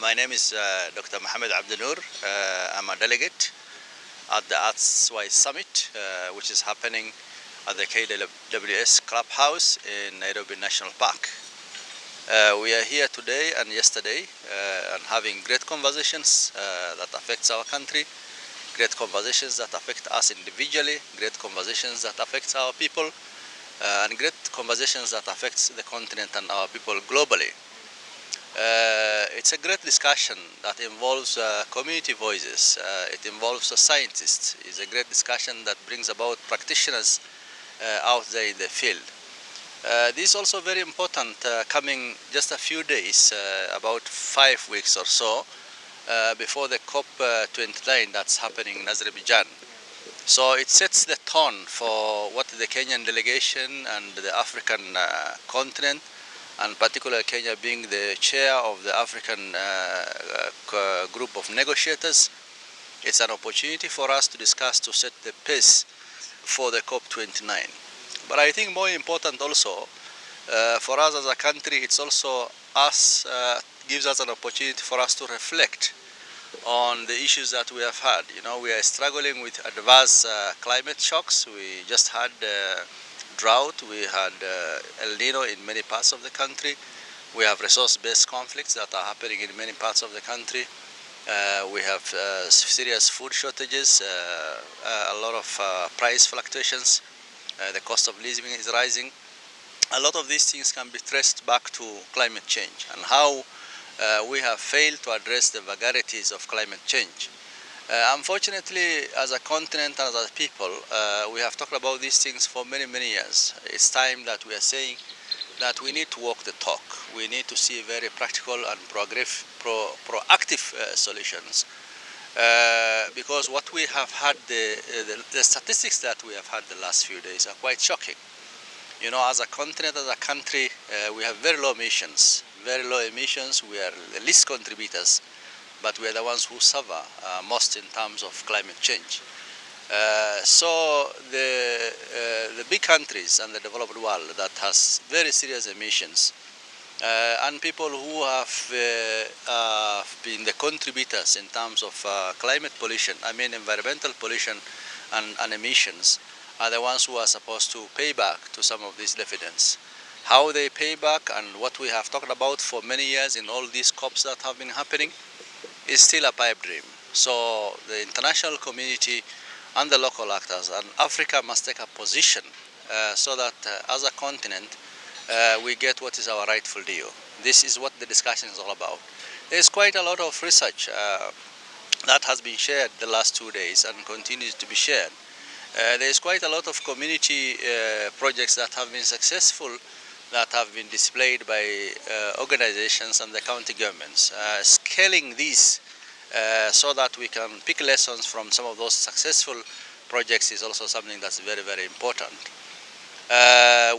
My name is Dr. Mohamed Abdinoor. I'm a delegate at the Arts-Wise Summit, which is happening at the KWS Clubhouse in Nairobi National Park. We are here today and yesterday and having great conversations that affects our country, great conversations that affect us individually, great conversations that affect our people, and great conversations that affects the continent and our people globally. It's a great discussion that involves community voices. It involves scientists. It's a great discussion that brings about practitioners out there in the field. This is also very important coming just a few days, about 5 weeks or so, before the COP29 that's happening in Azerbaijan. So it sets the tone for what the Kenyan delegation and the African continent, and particularly Kenya being the chair of the African group of negotiators. It's an opportunity for us to discuss, to set the pace for the COP29. But I think more important also, for us as a country, it's also gives us an opportunity for us to reflect on the issues that we have had. You know, we are struggling with adverse climate shocks. We just had drought, we had El Nino in many parts of the country. We have resource-based conflicts that are happening in many parts of the country. We have serious food shortages, a lot of price fluctuations. The cost of living is rising. A lot of these things can be traced back to climate change and how we have failed to address the vagaries of climate change. Unfortunately, as a continent, as a people, we have talked about these things for many, many years. It's time that we are saying that we need to walk the talk. We need to see very practical and proactive solutions. Because what we have had, the statistics that we have had the last few days are quite shocking. You know, as a continent, as a country, we have very low emissions. Very low emissions, we are the least contributors, but we are the ones who suffer most in terms of climate change. So the big countries and the developed world that has very serious emissions, and people who have been the contributors in terms of climate pollution, I mean environmental pollution and emissions, are the ones who are supposed to pay back to some of these dividends. How they pay back and what we have talked about for many years in all these COPs that have been happening is still a pipe dream. So the international community and the local actors and Africa must take a position so that as a continent we get what is our rightful due. This is what the discussion is all about. There's quite a lot of research that has been shared the last 2 days and continues to be shared. There's quite a lot of community projects that have been successful, that have been displayed by organizations and the county governments. Scaling these so that we can pick lessons from some of those successful projects is also something that's very, very important.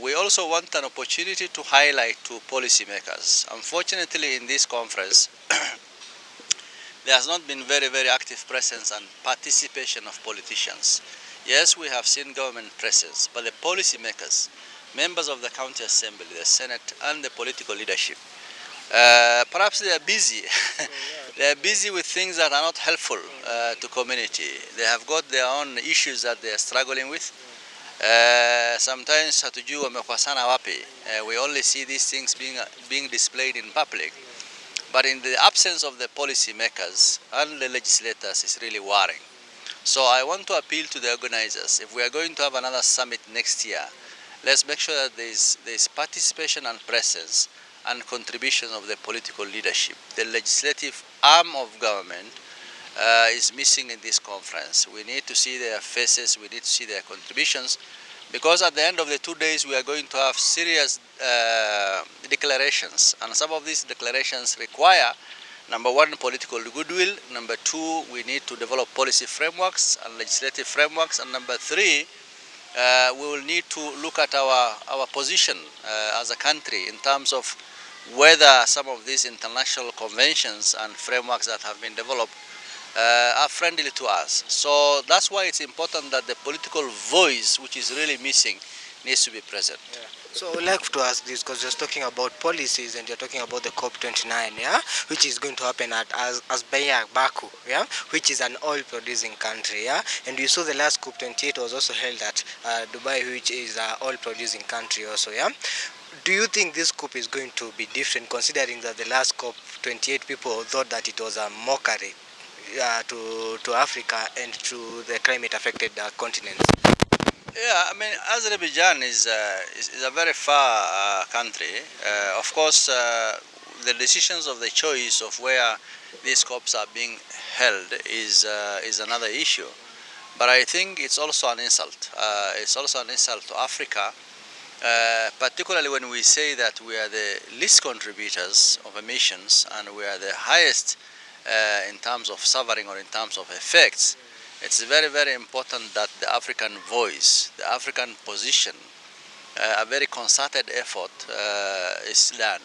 We also want an opportunity to highlight to policymakers. Unfortunately, in this conference, there has not been very, very active presence and participation of politicians. Yes, we have seen government presence, but the policymakers, members of the county assembly, the senate, and the political leadership, perhaps they are busy. They are busy with things that are not helpful to community. They have got their own issues that they are struggling with. Sometimes hatujui wamekosana wapi. We only see these things being displayed in public. But in the absence of the policymakers and the legislators, it's really worrying. So I want to appeal to the organizers. If we are going to have another summit next year, let's make sure that there is participation and presence and contribution of the political leadership. The legislative arm of government is missing in this conference. We need to see their faces, we need to see their contributions, because at the end of the 2 days we are going to have serious declarations, and some of these declarations require, number one, political goodwill, number two, we need to develop policy frameworks and legislative frameworks, and number three, we will need to look at our position as a country in terms of whether some of these international conventions and frameworks that have been developed are friendly to us. So that's why it's important that the political voice, which is really missing, needs to be present. Yeah. So I would like to ask this because you're talking about policies and you're talking about the COP29, yeah, which is going to happen at Azbaya Baku, yeah, which is an oil-producing country, yeah, and you saw the last COP28 was also held at Dubai, which is an oil-producing country also, yeah. Do you think this COP is going to be different, considering that the last COP28 people thought that it was a mockery to Africa and to the climate-affected continents? Yeah, I mean, Azerbaijan is a very far country. Of course, the decisions of the choice of where these COPs are being held is another issue. But I think it's also an insult. It's also an insult to Africa, particularly when we say that we are the least contributors of emissions and we are the highest in terms of suffering or in terms of effects. It's very, very important that the African voice, the African position, a very concerted effort is done.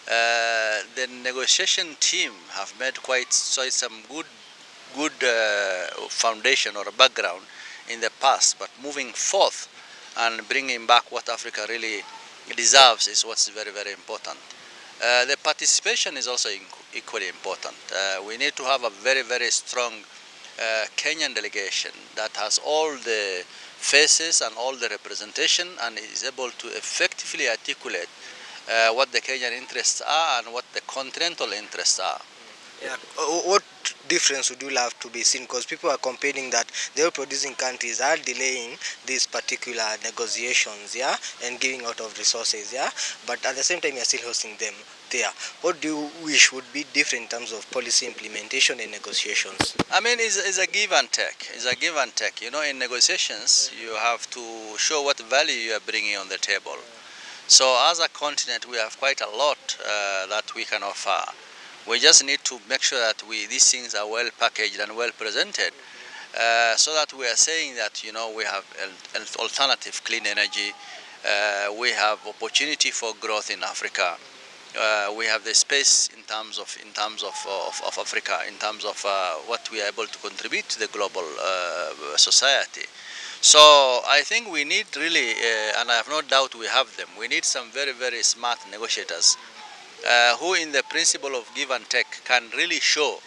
The negotiation team have made quite some good foundation or background in the past, but moving forth and bringing back what Africa really deserves is what's very, very important. The participation is also equally important. We need to have a very, very strong Kenyan delegation that has all the faces and all the representation and is able to effectively articulate what the Kenyan interests are and what the continental interests are. Yeah. What difference would you love to be seen? Because people are complaining that the oil producing countries are delaying these particular negotiations, yeah, and giving out of resources, yeah. But at the same time, you're still hosting them there. What do you wish would be different in terms of policy implementation and negotiations? I mean, it's a give and take. It's a give and take. You know, in negotiations, you have to show what value you are bringing on the table. So as a continent, we have quite a lot that we can offer. We just need to make sure that these things are well packaged and well presented, so that we are saying that we have an alternative clean energy, we have opportunity for growth in Africa, we have the space in terms of Africa, in terms of what we are able to contribute to the global society. So I think we need really, and I have no doubt we have them. We need some very, very smart negotiators who in the principle of give and take can really show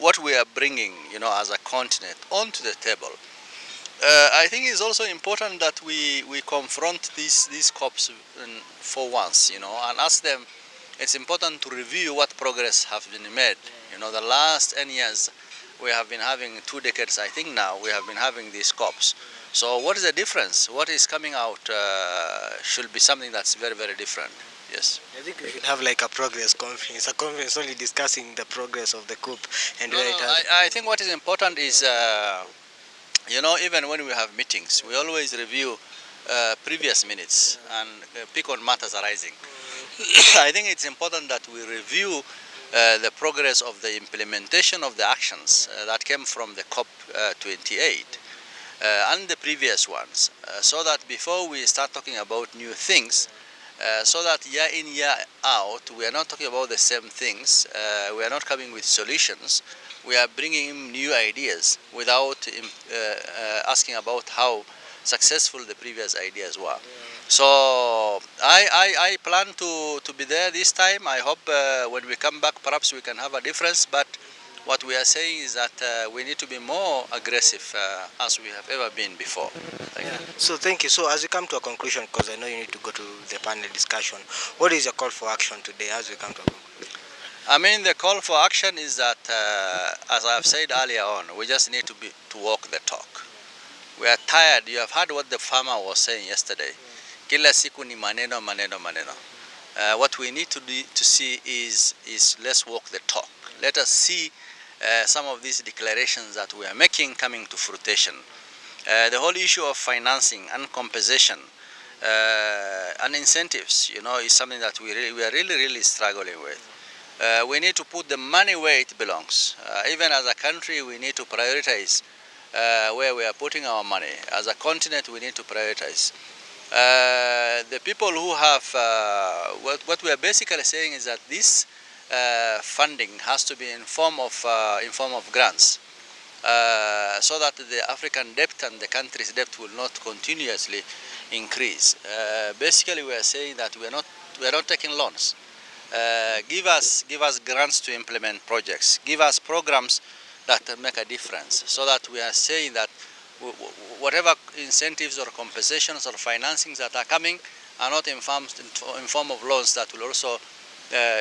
what we are bringing, as a continent onto the table. I think it's also important that we confront these COPs for once, and ask them. It's important to review what progress has been made. The last 10 years we have been having 2 decades, I think now, we have been having these COPs. So what is the difference? What is coming out should be something that's very, very different. Yes. I think we should have like a progress conference, a conference only discussing the progress of the COP and No, where no, it has. I think what is important is, even when we have meetings, we always review previous minutes and pick on matters arising. I think it's important that we review the progress of the implementation of the actions that came from the COP28 and the previous ones, so that before we start talking about new things, so that year in, year out, we are not talking about the same things, we are not coming with solutions, we are bringing in new ideas without asking about how successful the previous ideas were. So I plan to be there this time. I hope when we come back perhaps we can have a difference, but what we are saying is that we need to be more aggressive as we have ever been before. Thank you. So thank you. So as we come to a conclusion, because I know you need to go to the panel discussion, what is your call for action today as we come to a conclusion? I mean, the call for action is that, as I have said earlier on, we just need to walk the talk. We are tired. You have heard what the farmer was saying yesterday. Kila siku ni maneno, maneno, maneno. What we need to see is let's walk the talk. Let us see some of these declarations that we are making coming to fruition. The whole issue of financing and compensation and incentives, is something that we are really struggling with. We need to put the money where it belongs. Even as a country, we need to prioritize where we are putting our money. As a continent, we need to prioritize. The people who have, what we are basically saying is that this funding has to be in form of grants. so that the African debt and the country's debt will not continuously increase. Basically, we are saying that we are not taking loans. Give us grants to implement projects. Give us programs that make a difference, so that we are saying that whatever incentives or compensations or financings that are coming are not in form of loans that will also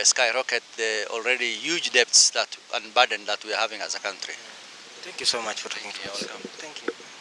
skyrocket the already huge debts and burden that we are having as a country. Thank you so much for talking to us. You're welcome. Thank you.